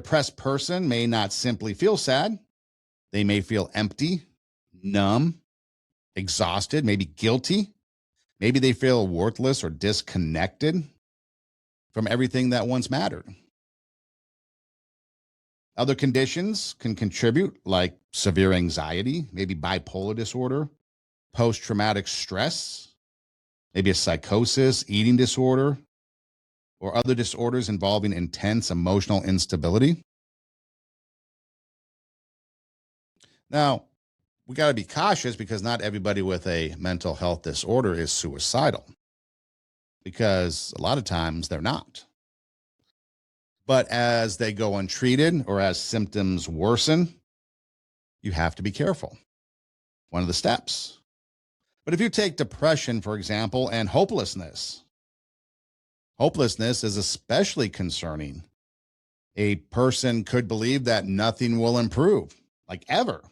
depressed person may not simply feel sad. They may feel empty, numb, exhausted, maybe guilty. Maybe they feel worthless or disconnected from everything that once mattered. Other conditions can contribute, like severe anxiety, maybe bipolar disorder, post-traumatic stress, maybe a psychosis, eating disorder, or other disorders involving intense emotional instability. Now, we got to be cautious because not everybody with a mental health disorder is suicidal, because a lot of times they're not. But as they go untreated or as symptoms worsen, you have to be careful. One of the steps. But if you take depression, for example, and hopelessness is especially concerning. A person could believe that nothing will improve, like ever.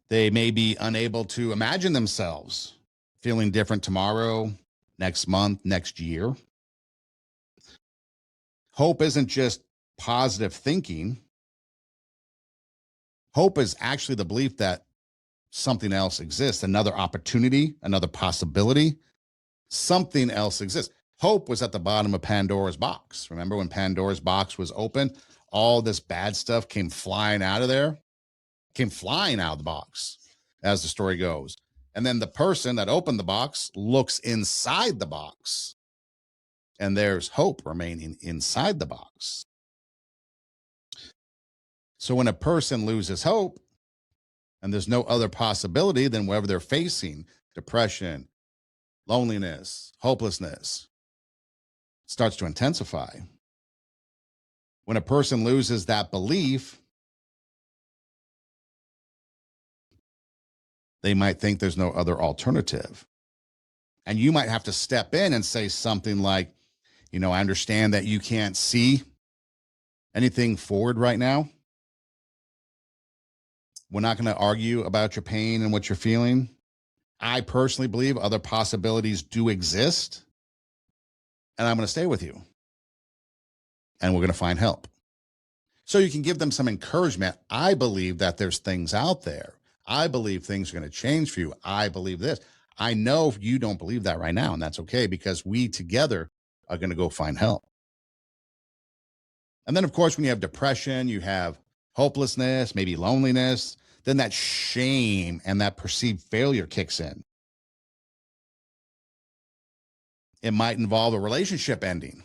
They may be unable to imagine themselves feeling different tomorrow, next month, next year. Hope isn't just positive thinking. Hope is actually the belief that something else exists, another opportunity, another possibility, something else exists. Hope was at the bottom of Pandora's box. Remember when Pandora's box was open, all this bad stuff came flying out of there, came flying out of the box, as the story goes. And then the person that opened the box looks inside the box, and there's hope remaining inside the box. So when a person loses hope, and there's no other possibility than whatever they're facing, depression, loneliness, hopelessness, starts to intensify. When a person loses that belief, they might think there's no other alternative. And you might have to step in and say something like, I understand that you can't see anything forward right now. We're not going to argue about your pain and what you're feeling. I personally believe other possibilities do exist, and I'm going to stay with you, and we're going to find help. So you can give them some encouragement. I believe that there's things out there. I believe things are going to change for you. I believe this. I know you don't believe that right now, and that's okay, because we together are going to go find help. And then, of course, when you have depression, you have hopelessness, maybe loneliness, then that shame and that perceived failure kicks in. It might involve a relationship ending,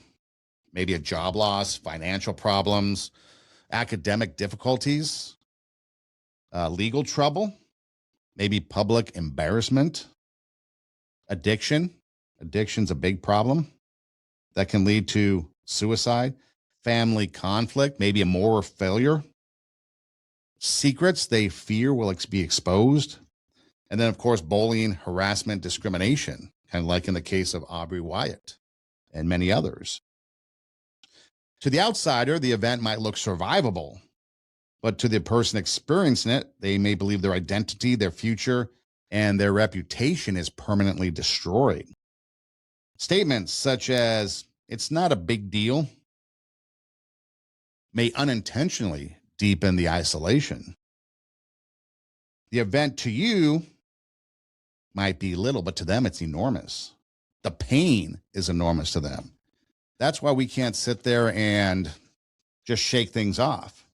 maybe a job loss, financial problems, academic difficulties, legal trouble, maybe public embarrassment, addiction. Addiction's a big problem that can lead to suicide, family conflict, maybe a moral failure, secrets they fear will be exposed, and then, of course, bullying, harassment, discrimination, kind of like in the case of Aubrey Wyatt and many others. To the outsider, the event might look survivable, but to the person experiencing it, they may believe their identity, their future, and their reputation is permanently destroyed. Statements such as, "It's not a big deal," may unintentionally deepen the isolation. The event to you might be little, but to them it's enormous. The pain is enormous to them. That's why we can't sit there and just shake things off,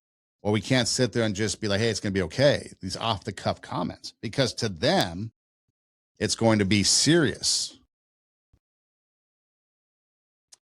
or we can't sit there and just be like, hey, it's going to be okay. These off the cuff comments, because to them, it's going to be serious.